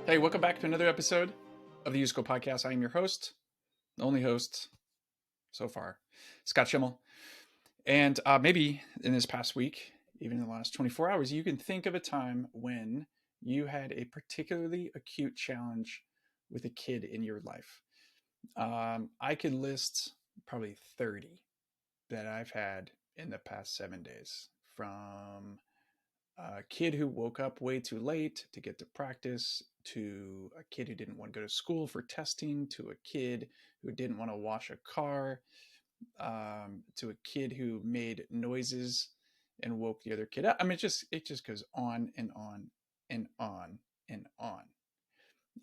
Hey, welcome back to another episode of the YouSchool podcast. I am your host, the only host so far, Scott Schimmel. And maybe in this past week, even in the last 24 hours, you can think of a time when you had a particularly acute challenge with a kid in your life. I could list probably 30 that I've had in the past 7 days, from a kid who woke up way too late to get to practice, to a kid who didn't want to go to school for testing, to a kid who didn't want to wash a car, to a kid who made noises and woke the other kid up. I mean, it just goes on and on and on and on.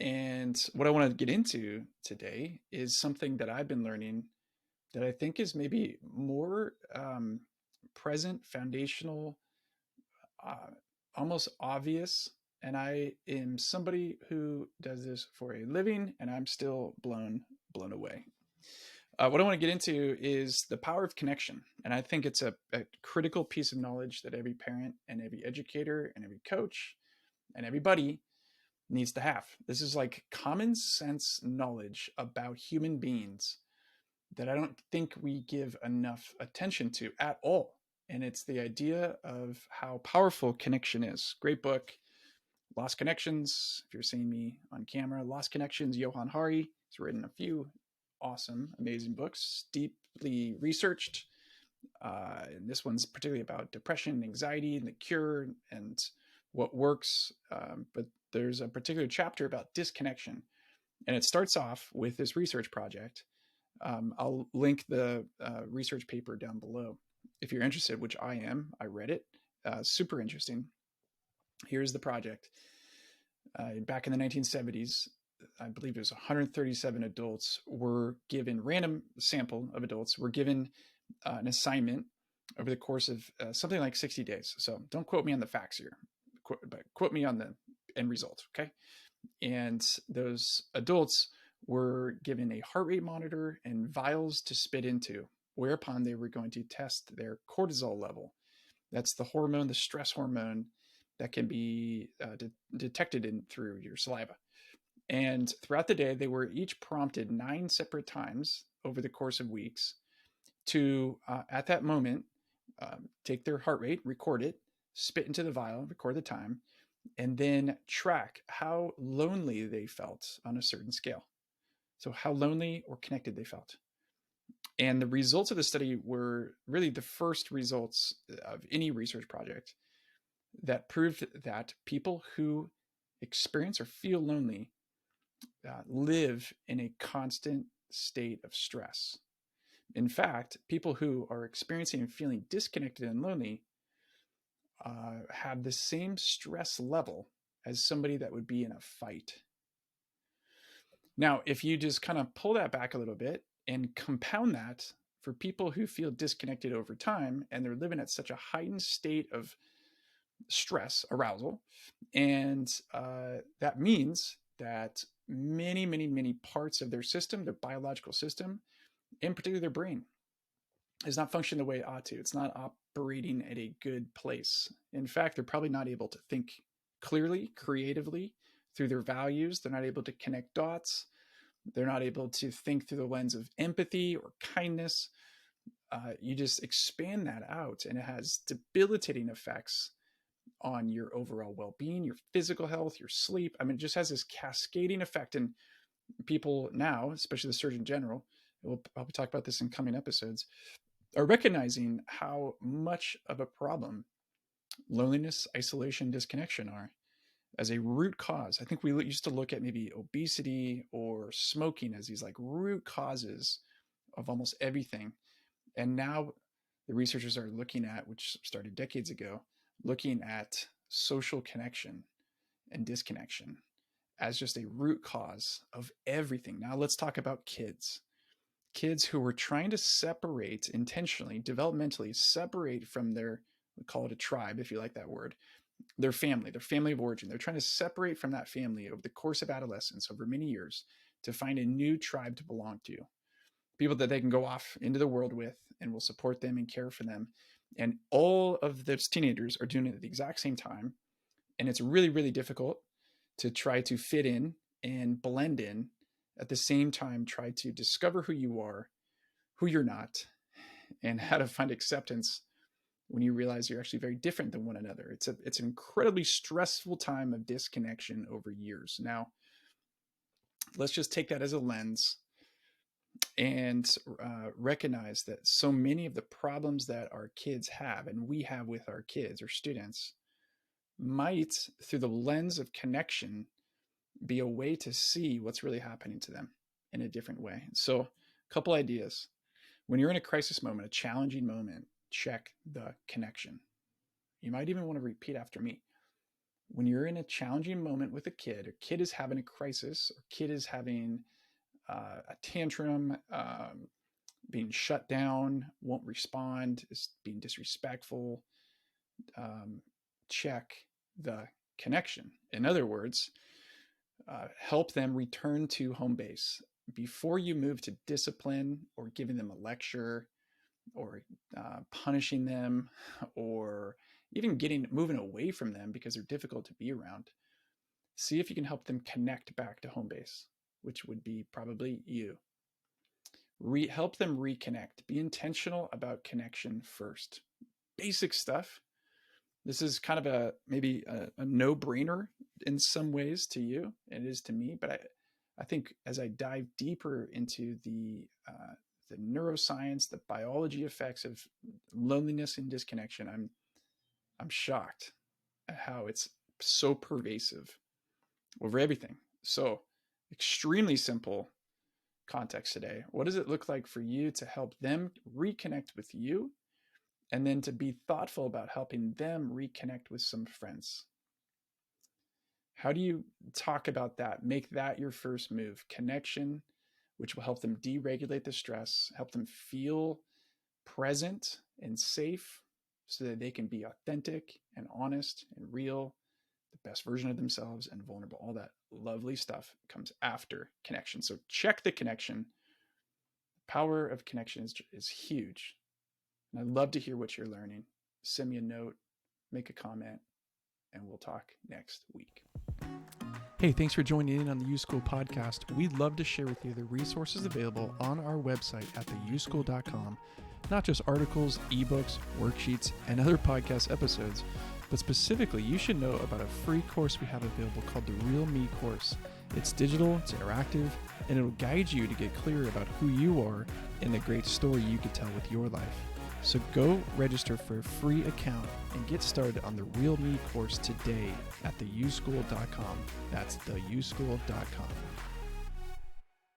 And what I want to get into today is something that I've been learning that I think is maybe more present, foundational, uh, almost obvious. And I am somebody who does this for a living, and I'm still blown away. What I want to get into is the power of connection. And I think it's a critical piece of knowledge that every parent and every educator and every coach and everybody needs to have. This is like common sense knowledge about human beings that I don't think we give enough attention to at all. And it's the idea of how powerful connection is. Great book, Lost Connections. If you're seeing me on camera, Lost Connections, Johan Hari. He's written a few awesome, amazing books, deeply researched. And this one's particularly about depression, anxiety, and the cure and what works. But there's a particular chapter about disconnection. And it starts off with this research project. I'll link the research paper down below if you're interested, which I am. I read it. Super interesting. Here's the project. Back in the 1970s, I believe it was 137 adults were given, random sample of adults were given an assignment over the course of something like 60 days. So don't quote me on the facts here, but quote me on the end result, okay? And those adults were given a heart rate monitor and vials to spit into, whereupon they were going to test their cortisol level. That's the hormone, the stress hormone that can be detected through your saliva. And throughout the day, they were each prompted 9 separate times over the course of weeks to, at that moment, take their heart rate, record it, spit into the vial, record the time, and then track how lonely they felt on a certain scale. So, how lonely or connected they felt. And the results of the study were really the first results of any research project that proved that people who experience or feel lonely live in a constant state of stress. In fact, people who are experiencing and feeling disconnected and lonely have the same stress level as somebody that would be in a fight. Now, if you just kind of pull that back a little bit and compound that for people who feel disconnected over time and they're living at such a heightened state of stress, arousal, and that means that many parts of their system, their biological system, in particular their brain, is not functioning the way it ought to. It's not operating at a good place. In fact, they're probably not able to think clearly, creatively, through their values. They're not able to connect dots. They're not able to think through the lens of empathy or kindness. You just expand that out, and it has debilitating effects on your overall well-being, your physical health, your sleep. I mean, it just has this cascading effect. And people now, especially the Surgeon General, we'll probably talk about this in coming episodes, are recognizing how much of a problem loneliness, isolation, disconnection are as a root cause. I think we used to look at maybe obesity or smoking as these like root causes of almost everything. And now the researchers are looking at, which started decades ago, looking at social connection and disconnection as just a root cause of everything. Now let's talk about kids. Kids who were trying to separate intentionally, developmentally, separate from their, we call it a tribe, if you like that word, their family of origin. They're trying to separate from that family over the course of adolescence over many years to find a new tribe to belong to. People that they can go off into the world with and will support them and care for them. And all of those teenagers are doing it at the exact same time. And it's really difficult to try to fit in and blend in, at the same time try to discover who you are, who you're not, and how to find acceptance when you realize you're actually very different than one another. It's an incredibly stressful time of disconnection over years. Now, let's just take that as a lens and recognize that so many of the problems that our kids have and we have with our kids or students might, through the lens of connection, be a way to see what's really happening to them in a different way. So, a couple ideas. When you're in a crisis moment, a challenging moment, check the connection. You might even want to repeat after me. When you're in a challenging moment with a kid is having a crisis, or kid is having a tantrum, being shut down, won't respond, is being disrespectful, check the connection. In other words, help them return to home base before you move to discipline or giving them a lecture or punishing them or even moving away from them because they're difficult to be around. See if you can help them connect back to home base, which would be probably you. Help them reconnect. Be intentional about connection first. Basic stuff. This is kind of maybe a no-brainer in some ways to you. It is to me, but I think as I dive deeper into the neuroscience, the biology effects of loneliness and disconnection, I'm shocked at how it's so pervasive over everything. So, extremely simple context today. What does it look like for you to help them reconnect with you, and then to be thoughtful about helping them reconnect with some friends? How do you talk about that? Make that your first move. Connection, which will help them deregulate the stress, help them feel present and safe so that they can be authentic and honest and real, the best version of themselves and vulnerable. All that lovely stuff comes after connection. So check the connection. The power of connection is huge. And I'd love to hear what you're learning. Send me a note, make a comment, and we'll talk next week. Hey, thanks for joining in on the YouSchool podcast. We'd love to share with you the resources available on our website at theyouschool.com, not just articles, ebooks, worksheets, and other podcast episodes, but specifically, you should know about a free course we have available called the Real Me course. It's digital, it's interactive, and it'll guide you to get clear about who you are and the great story you could tell with your life. So go register for a free account and get started on the Real Me course today at theyouschool.com. That's theyouschool.com.